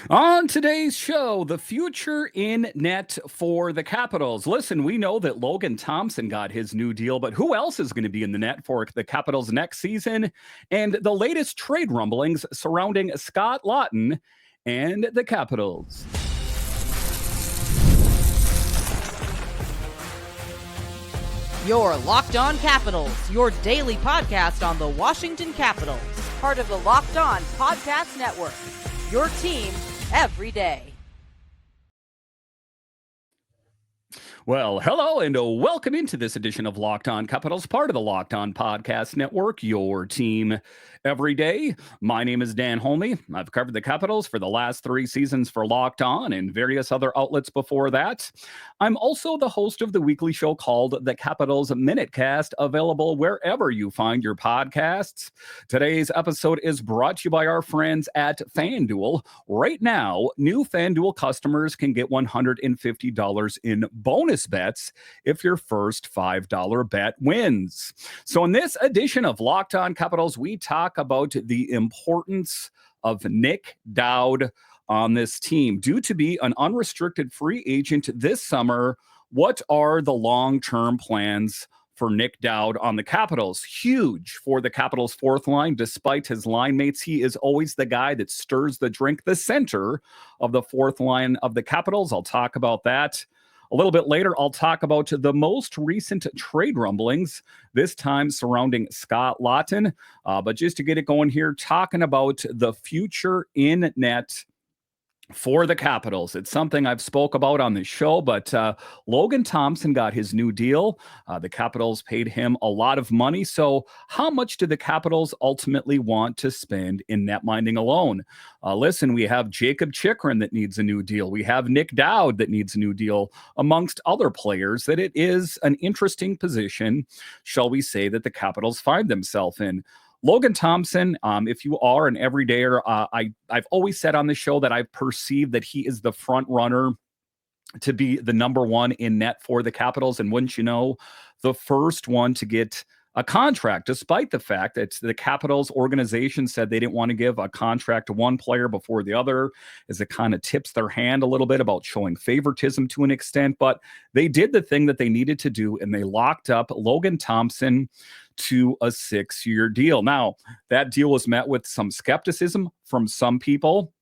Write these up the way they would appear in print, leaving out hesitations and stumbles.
On today's show, the future in net for the Capitals. Listen, we know that Logan Thompson got his new deal, but who else is going to be in the net for the Capitals next season? And the latest trade rumblings surrounding Scott Laughton and the Capitals. Your Locked On Capitals, your daily podcast on the Washington Capitals. Part of the Locked On Podcast Network. Your team every day. Well, hello and welcome into this edition of Locked On Capitals, part of the Locked On Podcast Network, your team every day. My name is Dan Holme. I've covered the Capitals for the last 3 seasons for Locked On and various other outlets before that. I'm also the host of the weekly show called The Capitals Minutecast, available wherever you find your podcasts. Today's episode is brought to you by our friends at FanDuel. Right now, new FanDuel customers can get $150 in bonus bets if your first $5 bet wins. So in this edition of Locked On Capitals, we talk about the importance of Nic Dowd on this team. Due to be an unrestricted free agent this summer, what are the long-term plans for Nic Dowd on the Capitals? Huge for the Capitals' fourth line. Despite his line mates, he is always the guy that stirs the drink, the center of the fourth line of the Capitals. I'll talk about that. A little bit later, I'll talk about the most recent trade rumblings, this time surrounding Scott Laughton. But just to get it going here, talking about the future in net for the Capitals. It's something I've spoke about on this show, but Logan Thompson got his new deal. The Capitals paid him a lot of money. So how much do the Capitals ultimately want to spend in netminding alone? Listen, we have Jacob Chychrun that needs a new deal. We have Nic Dowd that needs a new deal, amongst other players, that it is an interesting position, shall we say, that the Capitals find themselves in. Logan Thompson, if you are an everydayer, I've always said on the show that I've perceived that he is the front runner to be the number one in net for the Capitals. And wouldn't you know, the first one to get a contract, despite the fact that the Capitals organization said they didn't want to give a contract to one player before the other, as it kind of tips their hand a little bit about showing favoritism to an extent. But they did the thing that they needed to do, and they locked up Logan Thompson to a 6-year deal. Now, that deal was met with some skepticism from some people.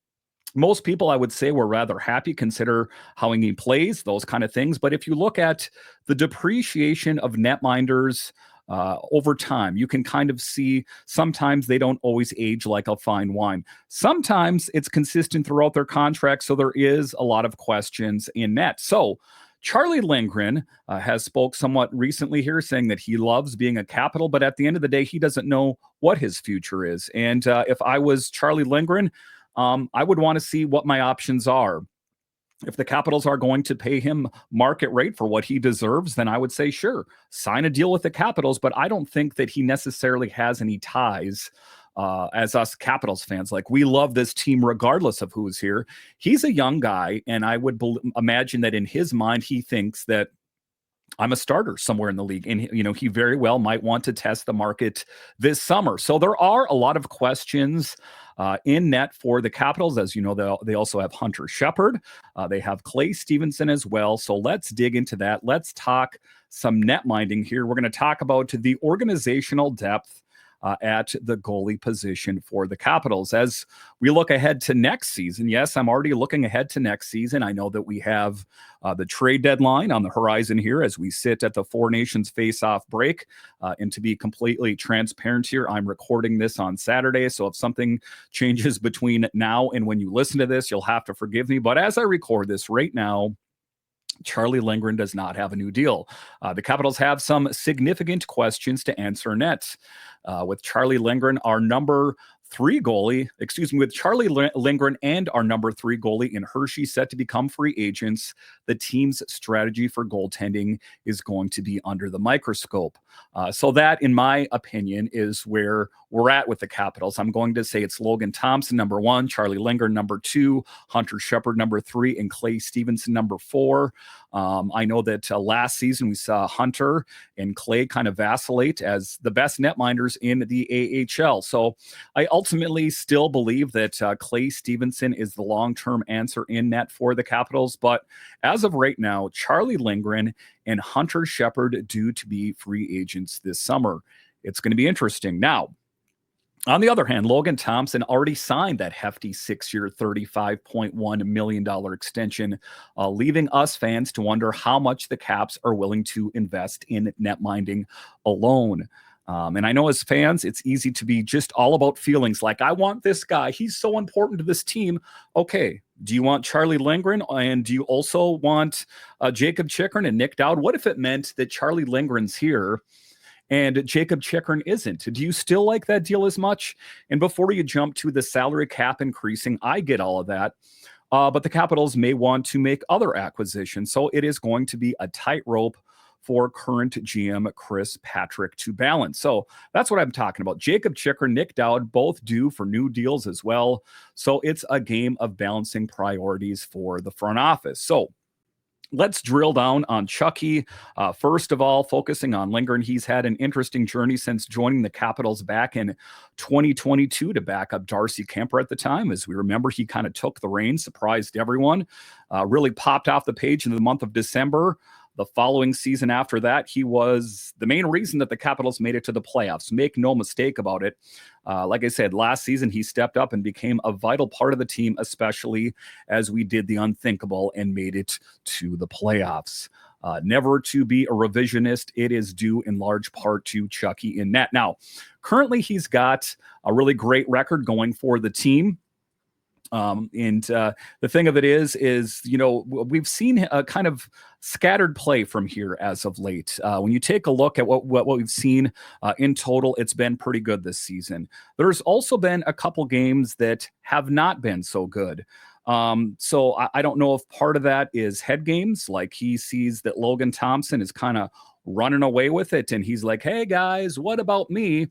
Most people, I would say, were rather happy, consider how he plays, those kind of things. But if you look at the depreciation of netminders over time, you can kind of see sometimes they don't always age like a fine wine. Sometimes it's consistent throughout their contract, so there is a lot of questions in net. So Charlie Lindgren has spoke somewhat recently here, saying that he loves being a Capital, but at the end of the day, he doesn't know what his future is. And if I was Charlie Lindgren, I would want to see what my options are. If the Capitals are going to pay him market rate for what he deserves, then I would say, sure, sign a deal with the Capitals. But I don't think that he necessarily has any ties as us Capitals fans. Like, we love this team regardless of who is here. He's a young guy, and I would imagine that in his mind, he thinks that I'm a starter somewhere in the league. And, he very well might want to test the market this summer. So there are a lot of questions in net for the Capitals. As you know, they also have Hunter Shepard. They have Clay Stevenson as well. So let's dig into that. Let's talk some net minding here. We're going to talk about the organizational depth at the goalie position for the Capitals. As we look ahead to next season, yes, I'm already looking ahead to next season. I know that we have the trade deadline on the horizon here as we sit at the Four Nations face-off break. And to be completely transparent here, I'm recording this on Saturday, so if something changes between now and when you listen to this, you'll have to forgive me. But as I record this right now, Charlie Lindgren does not have a new deal. The Capitals have some significant questions to answer net. With Charlie Lindgren, our number 3 goalie, with Charlie Lindgren and our number 3 goalie in Hershey set to become free agents, the team's strategy for goaltending is going to be under the microscope. So that, in my opinion, is where we're at with the Capitals. I'm going to say it's Logan Thompson, number 1, Charlie Lindgren, number 2, Hunter Shepard, number 3, and Clay Stevenson, number 4. I know that last season we saw Hunter and Clay kind of vacillate as the best netminders in the AHL. So I ultimately still believe that Clay Stevenson is the long-term answer in net for the Capitals. But as of right now, Charlie Lindgren and Hunter Shepard due to be free agents this summer. It's going to be interesting. Now, on the other hand, Logan Thompson already signed that hefty 6-year, $35.1 million extension, leaving us fans to wonder how much the Caps are willing to invest in netminding alone. And I know as fans, it's easy to be just all about feelings like, I want this guy. He's so important to this team. Okay, do you want Charlie Lindgren? And do you also want Jacob Chychrun and Nic Dowd? What if it meant that Charlie Lindgren's here and Jacob Chychrun isn't? Do you still like that deal as much? And before you jump to the salary cap increasing, I get all of that. But the Capitals may want to make other acquisitions. So it is going to be a tightrope for current GM Chris Patrick to balance. So that's what I'm talking about. Jacob Chychrun, Nic Dowd, both due for new deals as well. So it's a game of balancing priorities for the front office. So let's drill down on Chucky. First of all, focusing on Lindgren, he's had an interesting journey since joining the Capitals back in 2022 to back up Darcy Kemper at the time. As we remember, he kind of took the reins, surprised everyone, really popped off the page in the month of December. The following season after that, he was the main reason that the Capitals made it to the playoffs. Make no mistake about it. Like I said, last season, he stepped up and became a vital part of the team, especially as we did the unthinkable and made it to the playoffs. Never to be a revisionist, it is due in large part to Chucky in net. Now, currently, he's got a really great record going for the team. The thing of it is, we've seen a kind of scattered play from here as of late. When you take a look at what we've seen in total, it's been pretty good this season. There's also been a couple games that have not been so good. So I don't know if part of that is head games, like he sees that Logan Thompson is kind of running away with it. And he's like, hey guys, what about me?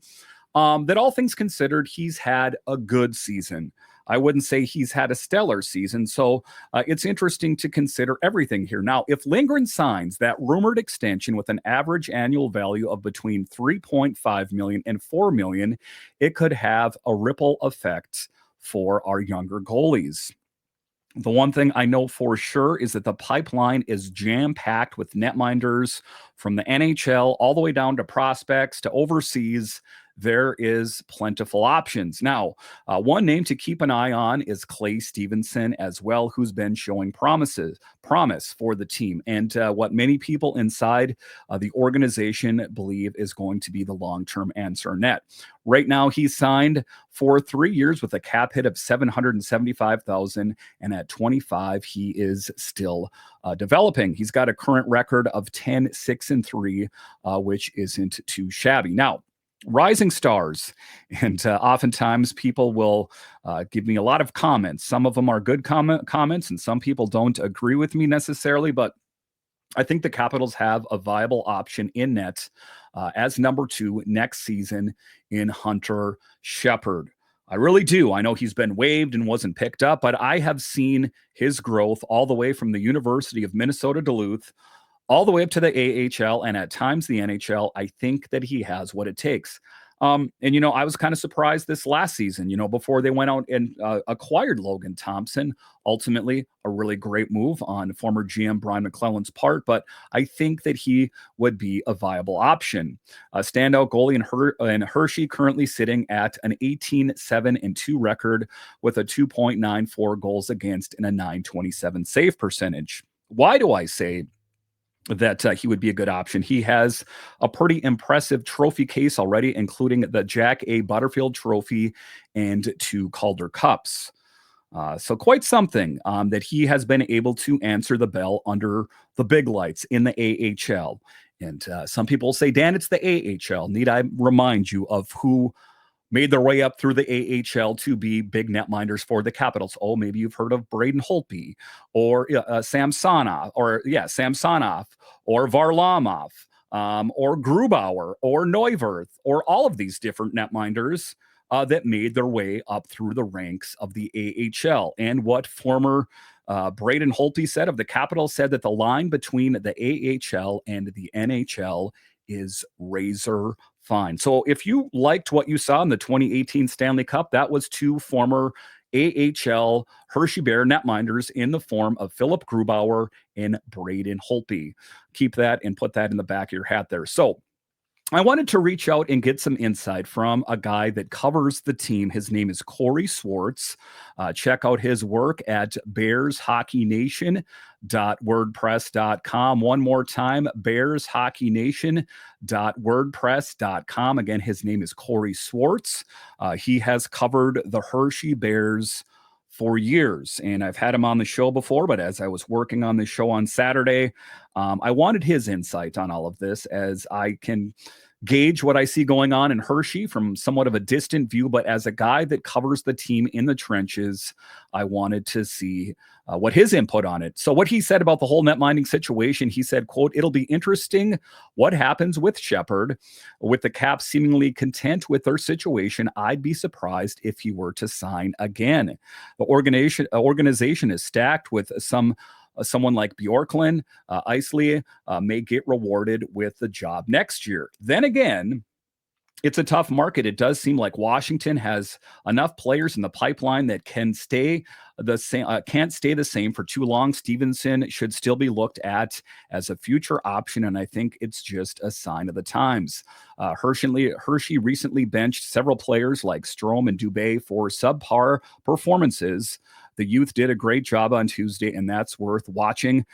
That all things considered, he's had a good season. I wouldn't say he's had a stellar season, so it's interesting to consider everything here. Now, if Lindgren signs that rumored extension with an average annual value of between $3.5 million and $4 million, it could have a ripple effect for our younger goalies. The one thing I know for sure is that the pipeline is jam-packed with netminders from the NHL all the way down to prospects to overseas. There is plentiful options. Now, one name to keep an eye on is Clay Stevenson as well, who's been showing promise for the team and what many people inside the organization believe is going to be the long-term answer net. Right now, he's signed for 3 years with a cap hit of $775,000, and at 25, he is still developing. He's got a current record of 10-6-3, which isn't too shabby. Now, rising stars, and oftentimes people will give me a lot of comments. Some of them are good comments, and some people don't agree with me necessarily, but I think the Capitals have a viable option in net as number 2 next season in Hunter Shepard. I really do. I know he's been waived and wasn't picked up, but I have seen his growth all the way from the University of Minnesota Duluth all the way up to the AHL and at times the NHL. I think that he has what it takes. And I was kind of surprised this last season, before they went out and acquired Logan Thompson, ultimately a really great move on former GM Brian McClellan's part, but I think that he would be a viable option. A standout goalie in Hershey, currently sitting at an 18-7-2 record with a 2.94 goals against and a .927 save percentage. Why do I say that he would be a good option? He has a pretty impressive trophy case already, including the Jack A. Butterfield Trophy and 2 Calder Cups. So quite something that he has been able to answer the bell under the big lights in the AHL. And some people say, Dan, it's the AHL. Need I remind you of who made their way up through the AHL to be big netminders for the Capitals? Oh, maybe you've heard of Braden Holtby or Samsonov, or Varlamov, or Grubauer or Neuwirth, or all of these different netminders that made their way up through the ranks of the AHL. And what former Braden Holtby said of the Capitals said that the line between the AHL and the NHL is razor fine. So if you liked what you saw in the 2018 Stanley Cup, that was two former AHL Hershey Bear netminders in the form of Philip Grubauer and Braden Holtby. Keep that and put that in the back of your hat there. So I wanted to reach out and get some insight from a guy that covers the team. His name is Corey Swartz. Check out his work at bearshockeynation.wordpress.com. One more time, bearshockeynation.wordpress.com. Again, his name is Corey Swartz. He has covered the Hershey Bears for years, and I've had him on the show before, but as I was working on the show on Saturday, I wanted his insight on all of this, as I can gauge what I see going on in Hershey from somewhat of a distant view, but as a guy that covers the team in the trenches, I wanted to see what his input on it. So what he said about the whole net minding situation, he said, quote, "It'll be interesting what happens with Shepard. With the Caps seemingly content with their situation, I'd be surprised if he were to sign again. The organization is stacked with someone like Bjorklund, Isley may get rewarded with the job next year. Then again, it's a tough market. It does seem like Washington has enough players in the pipeline that can stay the same, can't stay the same for too long. Stevenson should still be looked at as a future option, and I think it's just a sign of the times. Hershey recently benched several players like Strome and Dubé for subpar performances. The youth did a great job on Tuesday, and that's worth watching.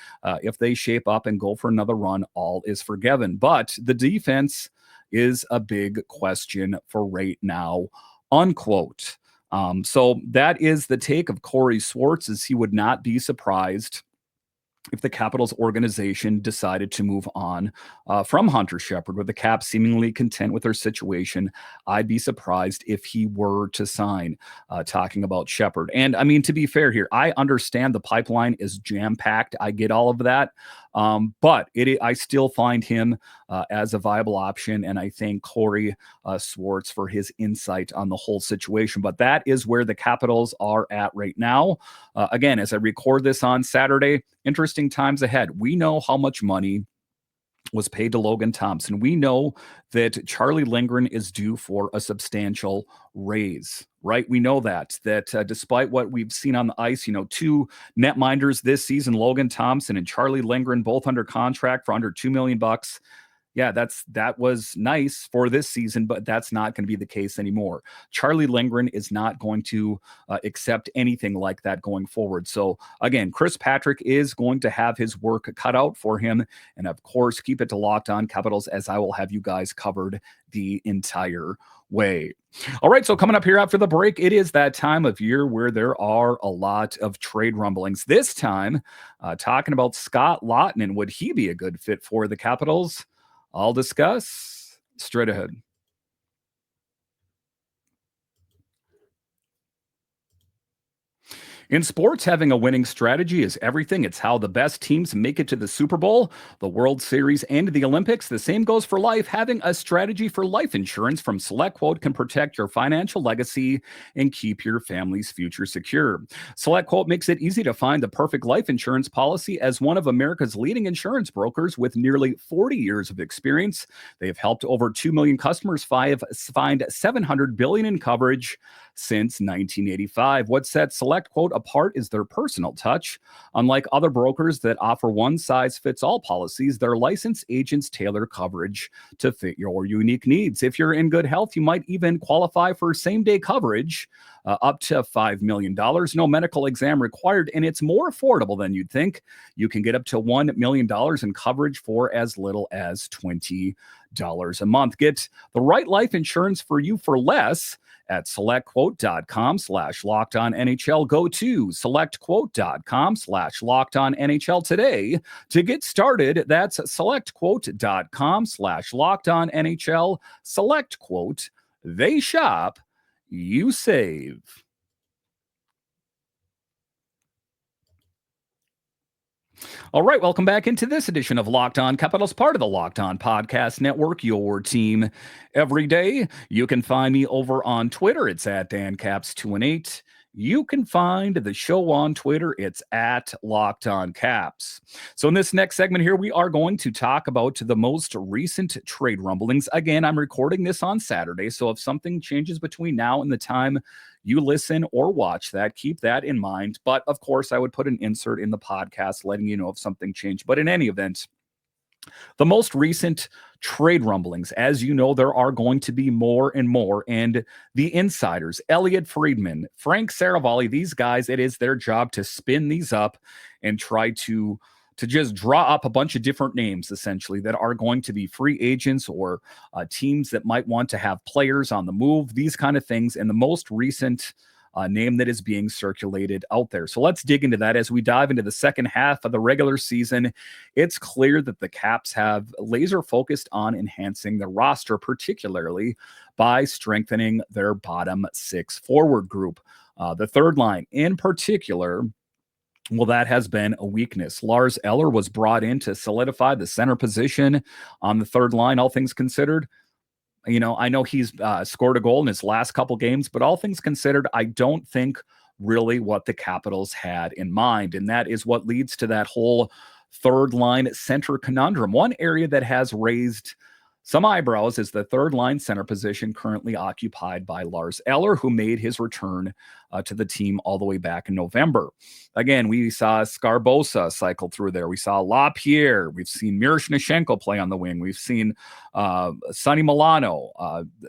If they shape up and go for another run, all is forgiven. But the defense is a big question for right now, unquote. So that is the take of Corey Swartz, is he would not be surprised if the Capitals organization decided to move on from Hunter Shepard, with the Caps seemingly content with their situation. I'd be surprised if he were to sign, talking about Shepard. And I mean, to be fair here, I understand the pipeline is jam-packed. I get all of that. But I still find him as a viable option, and I thank Corey Swartz for his insight on the whole situation. But that is where the Capitals are at right now. Again, as I record this on Saturday, interesting times ahead. We know how much money was paid to Logan Thompson. We know that Charlie Lindgren is due for a substantial raise, right? We know that despite what we've seen on the ice, two netminders this season, Logan Thompson and Charlie Lindgren, both under contract for under $2 million. Yeah, that was nice for this season, but that's not going to be the case anymore. Charlie Lindgren is not going to accept anything like that going forward. So again, Chris Patrick is going to have his work cut out for him. And of course, keep it to Locked On Capitals, as I will have you guys covered the entire way. All right, so coming up here after the break, it is that time of year where there are a lot of trade rumblings. This time, talking about Scott Laughton, and would he be a good fit for the Capitals? I'll discuss straight ahead. In sports, having a winning strategy is everything. It's how the best teams make it to the Super Bowl, the World Series, and the Olympics. The same goes for life. Having a strategy for life insurance from SelectQuote can protect your financial legacy and keep your family's future secure. SelectQuote makes it easy to find the perfect life insurance policy. As one of America's leading insurance brokers with nearly 40 years of experience, they have helped over 2 million customers find $700 billion in coverage since 1985. What sets SelectQuote apart is their personal touch. Unlike other brokers that offer one-size-fits-all policies, their licensed agents tailor coverage to fit your unique needs. If you're in good health, you might even qualify for same-day coverage up to $5 million. No medical exam required, and it's more affordable than you'd think. You can get up to $1 million in coverage for as little as $20 a month. Get the right life insurance for you for less at selectquote.com/lockedonnhl. Go to selectquote.com/lockedonnhl today to get started. That's selectquote.com/lockedonnhl. SelectQuote, they shop, you save. All right, welcome back into this edition of Locked On Capitals, part of the Locked On Podcast Network, your team every day. You can find me over on Twitter. It's at DanCaps218. You can find the show on Twitter. It's at Locked On Caps. So in this next segment here, we are going to talk about the most recent trade rumblings. Again, I'm recording this on Saturday, so if something changes between now and the time you listen or watch that, keep that in mind. But of course, I would put an insert in the podcast letting you know if something changed. But in any event, the most recent trade rumblings, as you know, there are going to be more and more. And the insiders, Elliot Friedman, Frank Saravalli, these guys, it is their job to spin these up and try to just draw up a bunch of different names, essentially, that are going to be free agents or teams that might want to have players on the move, these kind of things. And the most recent name that is being circulated out there. So let's dig into that as we dive into the second half of the regular season. It's clear that the Caps have laser focused on enhancing their roster, particularly by strengthening their bottom six forward group. The third line in particular, well, that has been a weakness. Lars Eller was brought in to solidify the center position on the third line, all things considered. You know, I know he's scored a goal in his last couple games, but all things considered, I don't think really what the Capitals had in mind. And that is what leads to that whole third line center conundrum. One area that has raised some eyebrows is the third line center position currently occupied by Lars Eller, who made his return to the team all the way back in November. Again, we saw Scarbosa cycle through there. We saw LaPierre. We've seen Miroshnichenko play on the wing. We've seen Sonny Milano,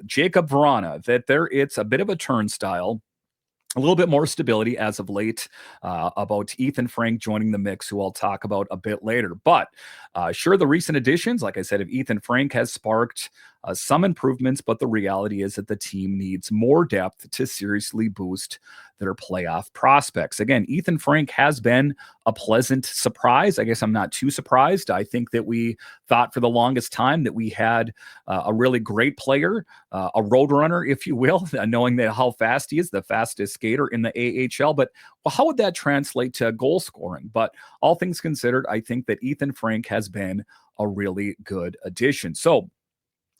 Jacob Vrana, that it's a bit of a turnstile. A little bit more stability as of late about Ethan Frank joining the mix, who I'll talk about a bit later. But sure, the recent additions, like I said, of Ethan Frank has sparked some improvements, but the reality is that the team needs more depth to seriously boost their playoff prospects. Again, Ethan Frank has been a pleasant surprise. I guess I'm not too surprised. I think that we thought for the longest time that we had a really great player, a road runner, if you will, knowing that how fast he is, the fastest skater in the AHL. But well, how would that translate to goal scoring? But all things considered, I think that Ethan Frank has been a really good addition. So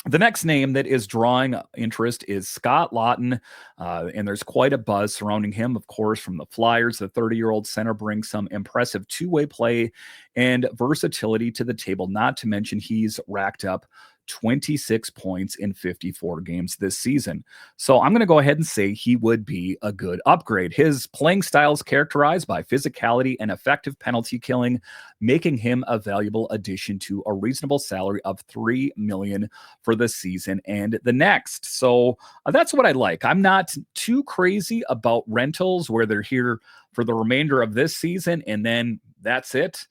the next name that is drawing interest is Scott Laughton, and there's quite a buzz surrounding him, of course, from the Flyers. The 30-year-old center brings some impressive two-way play and versatility to the table, not to mention he's racked up 26 points in 54 games this season. So I'm going to go ahead and say he would be a good upgrade. His playing style is characterized by physicality and effective penalty killing, making him a valuable addition to a reasonable salary of $3 million for the season and the next. So that's what I like. I'm not too crazy about rentals where they're here for the remainder of this season and then that's it.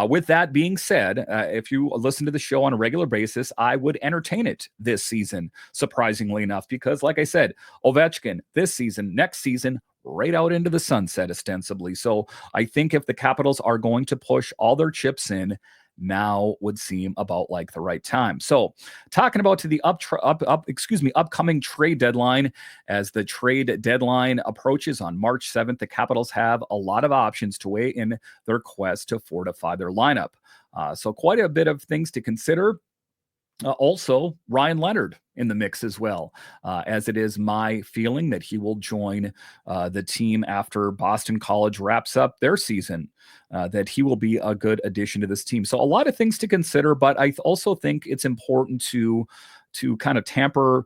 With that being said, if you listen to the show on a regular basis, I would entertain it this season, surprisingly enough, because like I said, Ovechkin this season, next season, right out into the sunset, ostensibly. So I think if the Capitals are going to push all their chips in, now would seem about like the right time. So talking about to the upcoming trade deadline, as the trade deadline approaches on March 7th, the Capitals have a lot of options to weigh in their quest to fortify their lineup. So quite a bit of things to consider. Also, Ryan Leonard in the mix as well, as it is my feeling that he will join the team after Boston College wraps up their season, that he will be a good addition to this team. So a lot of things to consider, but I also think it's important to kind of tamper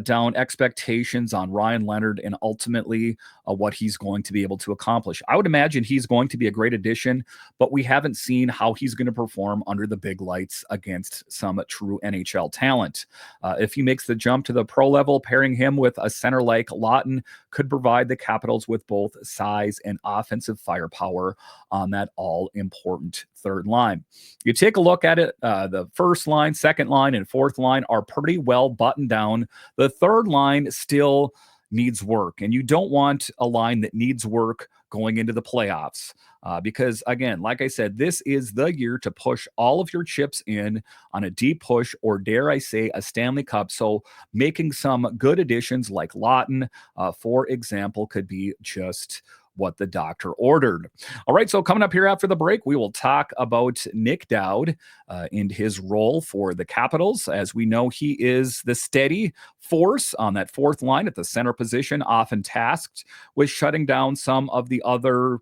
down expectations on Ryan Leonard and ultimately what he's going to be able to accomplish. I would imagine he's going to be a great addition, but we haven't seen how he's going to perform under the big lights against some true NHL talent. If he makes the jump to the pro level, pairing him with a center like Laughton could provide the Capitals with both size and offensive firepower on that all-important third line. You take a look at it, the first line, second line, and fourth line are pretty well buttoned down. The third line still needs work, and you don't want a line that needs work going into the playoffs. Because again, like I said, this is the year to push all of your chips in on a deep push, or dare I say a Stanley Cup. So making some good additions like Laughton, for example, could be just what the doctor ordered. All right, so coming up here after the break, we will talk about Nic Dowd and his role for the Capitals. As we know, he is the steady force on that fourth line at the center position, often tasked with shutting down some of the other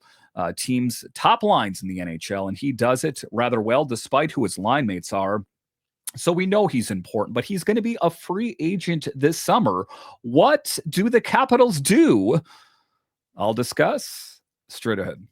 teams' top lines in the NHL, and he does it rather well despite who his line mates are. So we know he's important, but he's going to be a free agent this summer. What do the Capitals do? I'll discuss straight ahead.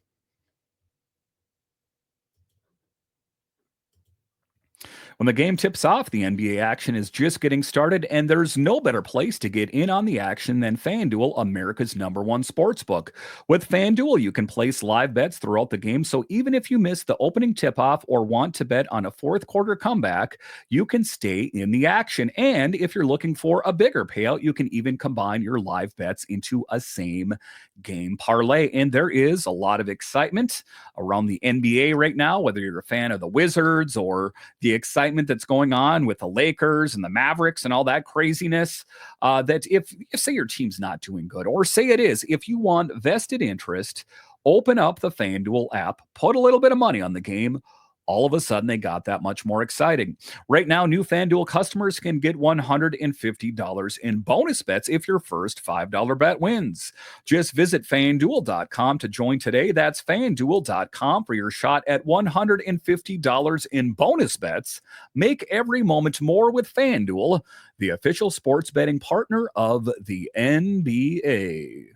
When the game tips off, the NBA action is just getting started, and there's no better place to get in on the action than FanDuel, America's #1 sportsbook. With FanDuel, you can place live bets throughout the game, so even if you miss the opening tip-off or want to bet on a fourth quarter comeback, you can stay in the action. And if you're looking for a bigger payout, you can even combine your live bets into a same game parlay. And there is a lot of excitement around the NBA right now, whether you're a fan of the Wizards or the excitement that's going on with the Lakers and the Mavericks and all that craziness, that if say your team's not doing good, or say it is, if you want vested interest, open up the FanDuel app, put a little bit of money on the game. All of a sudden, they got that much more exciting. Right now, new FanDuel customers can get $150 in bonus bets if your first $5 bet wins. Just visit FanDuel.com to join today. That's FanDuel.com for your shot at $150 in bonus bets. Make every moment more with FanDuel, the official sports betting partner of the NBA.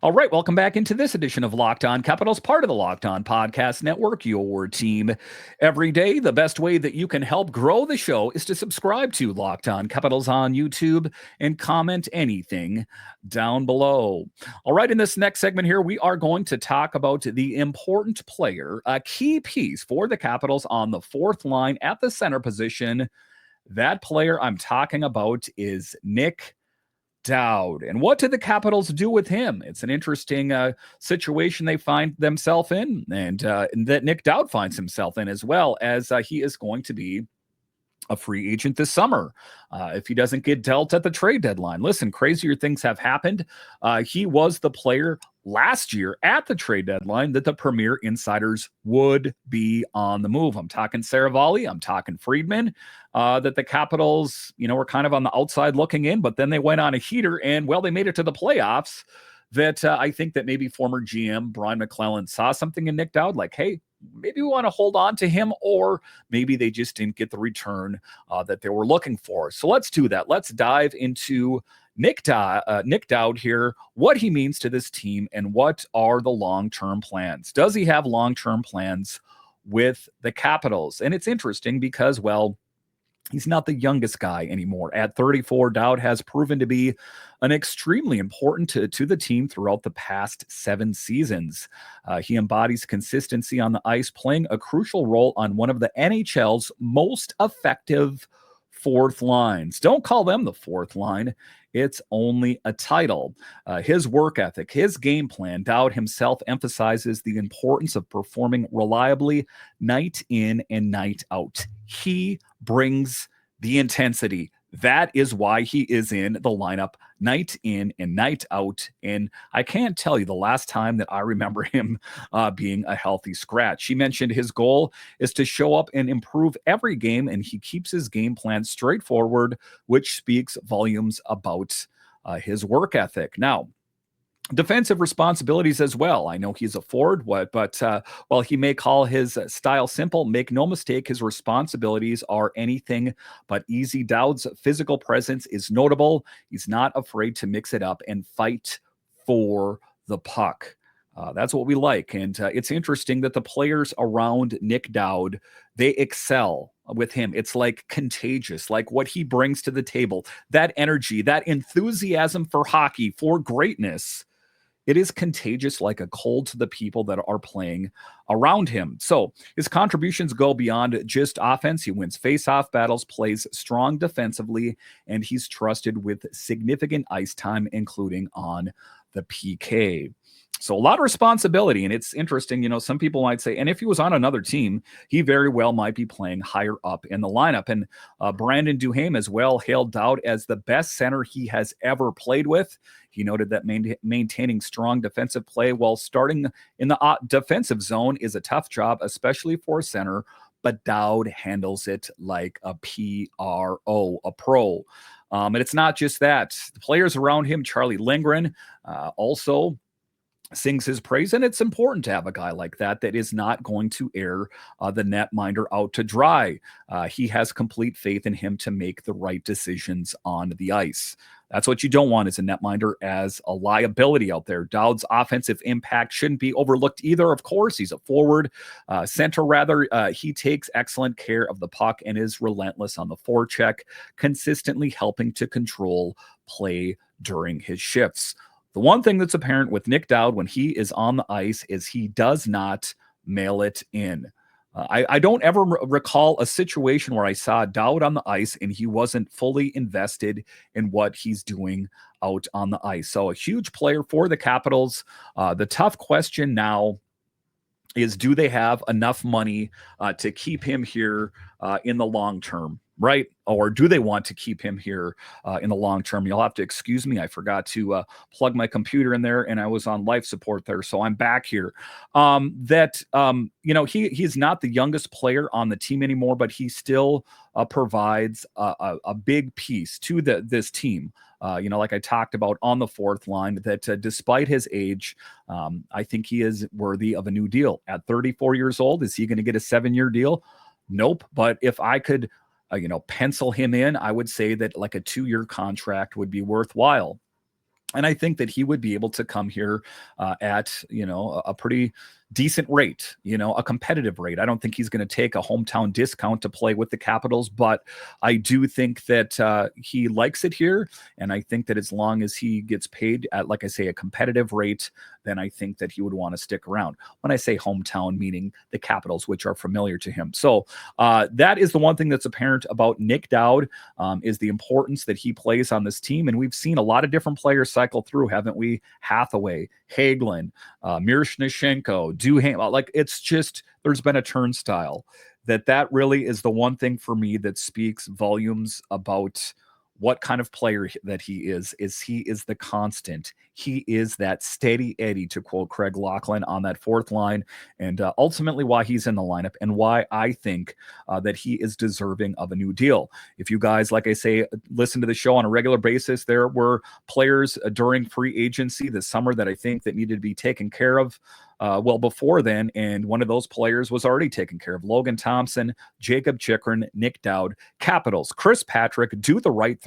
All right, welcome back into this edition of Locked On Capitals, part of the Locked On Podcast Network, your team every day. The best way that you can help grow the show is to subscribe to Locked On Capitals on YouTube and comment anything down below. All right, in this next segment here, we are going to talk about the important player, a key piece for the Capitals on the fourth line at the center position. That player I'm talking about is Nic Dowd. And what did the Capitals do with him? It's an interesting situation they find themselves in, and that Nic Dowd finds himself in, as well as he is going to be a free agent this summer if he doesn't get dealt at the trade deadline. Listen, crazier things have happened. He was the player last year at the trade deadline that the premier insiders would be on the move. I'm talking Saravalli, I'm talking Friedman, that the Capitals, were kind of on the outside looking in, but then they went on a heater and, well, they made it to the playoffs. That I think that maybe former GM Brian McClellan saw something in Nic Dowd, like, hey, maybe we want to hold on to him, or maybe they just didn't get the return that they were looking for. So let's do that. Let's dive into Nic Dowd here, what he means to this team, and what are the long-term plans. Does he have long-term plans with the Capitals? And it's interesting because, well, he's not the youngest guy anymore. At 34, Dowd has proven to be an extremely important to the team throughout the past 7 seasons. He embodies consistency on the ice, playing a crucial role on one of the NHL's most effective fourth lines. Don't call them the fourth line. It's only a title. His work ethic, his game plan, Dowd himself emphasizes the importance of performing reliably night in and night out. He brings the intensity. That is why he is in the lineup night in and night out. And I can't tell you the last time that I remember him being a healthy scratch. He mentioned his goal is to show up and improve every game, and he keeps his game plan straightforward, which speaks volumes about his work ethic. Now, defensive responsibilities as well. I know he's a forward, but while he may call his style simple, make no mistake, his responsibilities are anything but easy. Dowd's physical presence is notable. He's not afraid to mix it up and fight for the puck. That's what we like. And it's interesting that the players around Nic Dowd, they excel with him. It's like contagious, like what he brings to the table, that energy, that enthusiasm for hockey, for greatness. It is contagious like a cold to the people that are playing around him. So his contributions go beyond just offense. He wins face-off battles, plays strong defensively, and he's trusted with significant ice time, including on the PK. So a lot of responsibility, and it's interesting, some people might say, and if he was on another team, he very well might be playing higher up in the lineup. And Brandon Duhaime as well hailed Dowd as the best center he has ever played with. He noted that maintaining strong defensive play while starting in the defensive zone is a tough job, especially for a center, but Dowd handles it like a PRO, a pro. And it's not just that. The players around him, Charlie Lindgren, also sings his praise, and it's important to have a guy like that is not going to air the netminder out to dry. He has complete faith in him to make the right decisions on the ice. That's what you don't want as a netminder, as a liability out there. Dowd's offensive impact shouldn't be overlooked either. Of course, he's a forward, center rather. He takes excellent care of the puck and is relentless on the forecheck, consistently helping to control play during his shifts. The one thing that's apparent with Nic Dowd when he is on the ice is he does not mail it in. I don't ever recall a situation where I saw Dowd on the ice and he wasn't fully invested in what he's doing out on the ice. So a huge player for the Capitals. The tough question now is, do they have enough money to keep him here in the long term, right? Or do they want to keep him here in the long term? You'll have to excuse me. I forgot to plug my computer in there, and I was on life support there, so I'm back here. He's not the youngest player on the team anymore, but he still provides a big piece to this team. Like I talked about on the fourth line, that despite his age, I think he is worthy of a new deal. At 34 years old, is he going to get a 7-year deal? Nope. But if I could, pencil him in, I would say that like a 2-year contract would be worthwhile. And I think that he would be able to come here at, a pretty decent rate, a competitive rate. I don't think he's going to take a hometown discount to play with the Capitals, but I do think that he likes it here. And I think that as long as he gets paid at, like I say, a competitive rate, then I think that he would want to stick around. When I say hometown, meaning the Capitals, which are familiar to him. So that is the one thing that's apparent about Nic Dowd, is the importance that he plays on this team. And we've seen a lot of different players cycle through, haven't we? Hathaway, Hagelin, Miroshnichenko, Duhaime. Like, it's just, there's been a turnstile. That really is the one thing for me that speaks volumes about what kind of player that he is he is the constant. He is that steady Eddie, to quote Craig Laughlin, on that fourth line, and ultimately why he's in the lineup and why I think that he is deserving of a new deal. If you guys, like I say, listen to the show on a regular basis, there were players during free agency this summer that I think that needed to be taken care of. Before then, and one of those players was already taken care of. Logan Thompson, Jacob Chychrun, Nic Dowd. Capitals, Chris Patrick, do the right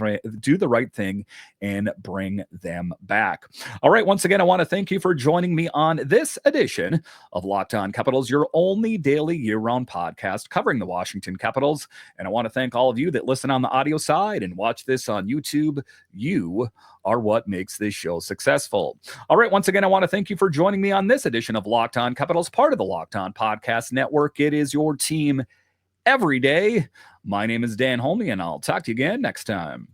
thing and bring them back. All right, once again, I want to thank you for joining me on this edition of Locked On Capitals, your only daily year-round podcast covering the Washington Capitals. And I want to thank all of you that listen on the audio side and watch this on YouTube. You are what makes this show successful. All right, once again, I want to thank you for joining me on this edition of Locked On Capitals, part of the Locked On Podcast Network. It is your team every day. My name is Dan Holme, and I'll talk to you again next time.